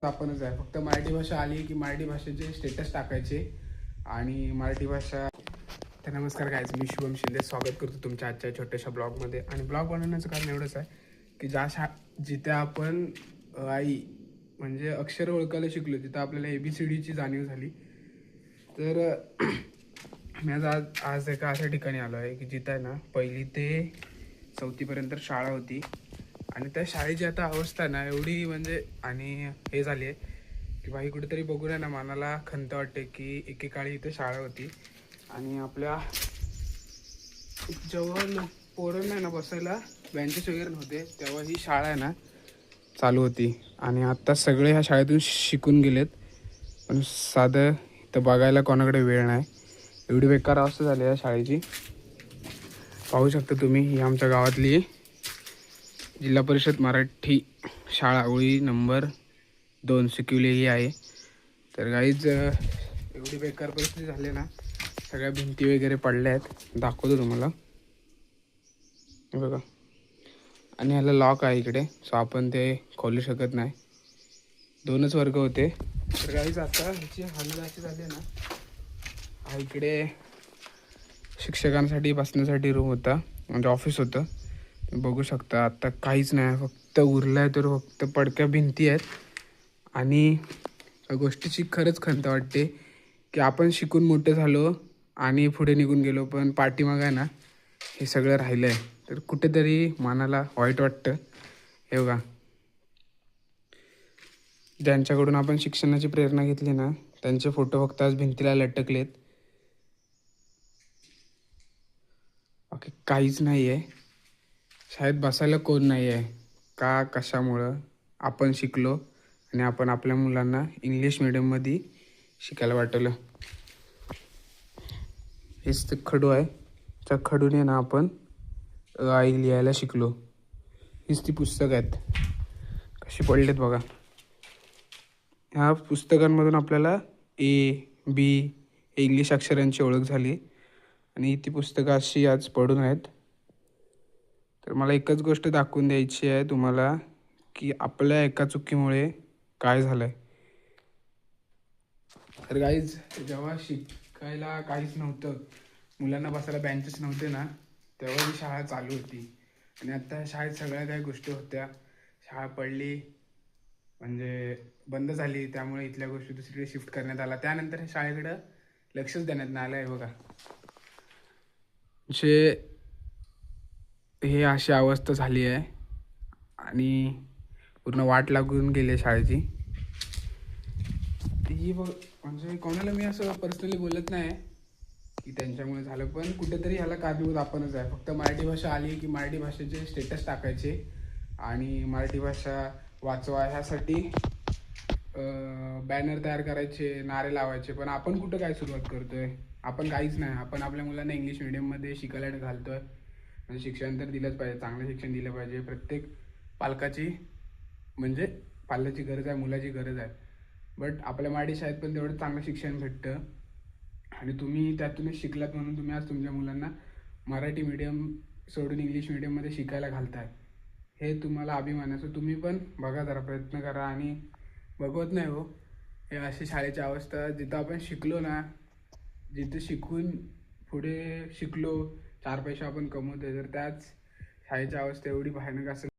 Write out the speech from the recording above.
आपणच आहे. फक्त मराठी भाषा आली की मराठी भाषेचे स्टेटस टाकायचे आणि मराठी भाषा. तर नमस्कार गाईज, मी शुभम शिंदे स्वागत करतो तुमच्या आजच्या छोट्याशा ब्लॉगमध्ये. आणि ब्लॉग बनवण्याचं कारण एवढंच आहे की जिथे आपण आई म्हणजे अक्षर ओळखायला शिकलो, तिथं आपल्याला ABCDची जाणीव झाली. तर मी आज एका अशा ठिकाणी आलो आहे की जिथं आहे ना 1ली ते 4थीपर्यंत शाळा होती. आणि त्या शाळेची आता अवस्था ना एवढी म्हणजे आणि हे झाली आहे की बाई कुठेतरी बघून आहे ना मनाला खंत वाटते की एकेकाळी इथे शाळा होती आणि आपल्या जेव्हा पोरांना आहे ना बसायला बेंचेस वगैरे नव्हते तेव्हा ही शाळा आहे ना चालू होती. आणि आत्ता सगळे ह्या शाळेतून शिकून गेलेत, पण साधं इथं बघायला कोणाकडे वेळ नाही. एवढी बेकार अवस्था झाली आहे शाळेची. पाहू शकता तुम्ही, ही आमच्या गावातली जिल्हा परिषद मराठी शाळा ओळी नंबर 2 सिक्युलेही आहे. तर गाईज एवढी बेकार परिस्थिती झाली ना, सगळ्या भिंती वगैरे पडल्या आहेत. दाखवतो तुम्हाला, हे बघा. आणि ह्याला लॉक आहे इकडे, सो आपण ते खोलू शकत नाही. 2च वर्ग होते. तर गाईज आता ह्याची हालत अशी झाली आहे ना, हा इकडे शिक्षकांसाठी बसण्यासाठी रूम होता, म्हणजे ऑफिस होतं. बघू शकता आता काहीच नाही, फक्त उरलं आहे तर फक्त पडक्या भिंती आहेत. आणि या गोष्टीची खरंच खंत वाटते की आपण शिकून मोठे झालो आणि पुढे निघून गेलो, पण पाठीमागं आहे ना हे सगळं राहिलं आहे. तर कुठेतरी मनाला वाईट वाटतं. हे बघा, ज्यांच्याकडून आपण शिक्षणाची प्रेरणा घेतली ना त्यांचे फोटो फक्त आज भिंतीला लटकलेत, बाकी काहीच नाही आहे. शाळेत बसायला कोण नाही आहे का, कशामुळं आपण शिकलो आणि आपण आपल्या मुलांना इंग्लिश मिडियममध्ये शिकायला वाटवलं. हेच ते खडू आहे, त्या खडूने ना आपण आई लिहायला शिकलो. हीच ती पुस्तकं आहेत, कशी पडलेत बघा. ह्या पुस्तकांमधून आपल्याला A B इंग्लिश अक्षरांची ओळख झाली आणि ती पुस्तकं अशी आज पडून आहेत. तर मला एकच गोष्ट दाखवून द्यायची आहे तुम्हाला की आपल्या एका चुकीमुळे काय झालं आहे. तर गाईज, जेव्हा शिकायला काहीच नव्हतं, मुलांना बसायला बेंचेस नव्हते ना, तेव्हा ही शाळा चालू होती. आणि आत्ता शाळेत सगळ्या काही गोष्टी होत्या. शाळा पडली म्हणजे बंद झाली, त्यामुळे इथल्या गोष्टी दुसरीकडे शिफ्ट करण्यात आला. त्यानंतर शाळेकडं लक्षच देण्यात नाही आलं आहे बघा. हे अशी अवस्था झाली आहे आणि पूर्ण वाट लागून गेली शाळेची. ही बघ, म्हणजे कोणाला मी असं पर्सनली बोलत नाही की त्यांच्यामुळे झालं, पण कुठेतरी ह्याला कारणीभूत आपणच आहे. फक्त मराठी भाषा आली की मराठी भाषेचे स्टेटस टाकायचे आणि मराठी भाषा वाचवा ह्यासाठी बॅनर तयार करायचे, नारे लावायचे. पण आपण कुठं काय सुरुवात करतोय? आपण काहीच नाही. आपण आपल्या मुलांना इंग्लिश मिडियममध्ये शिकायला घालतोय. म्हणजे शिक्षण तर दिलंच पाहिजे, चांगलं शिक्षण दिलं पाहिजे. प्रत्येक पालकाची म्हणजे पाल्याची गरज आहे, मुलाची गरज आहे. बट आपल्या मराठी शाळेत पण तेवढं चांगलं शिक्षण भेटतं आणि तुम्ही त्यातूनच शिकलात म्हणून तुम्ही आज तुमच्या मुलांना मराठी मीडियम सोडून इंग्लिश मिडियममध्ये शिकायला घालताय. हे तुम्हाला अभिमानाचं. तुम्ही पण बघा, जरा प्रयत्न करा. आणि बघवत नाही हो, हे अशी शाळेची अवस्था. जिथं आपण शिकलो ना, जिथं शिकून पुढे शिकलो, 4 पैसे आपण कमवतोय, तर त्याच शाळेची अवस्था एवढी भयानक असेल.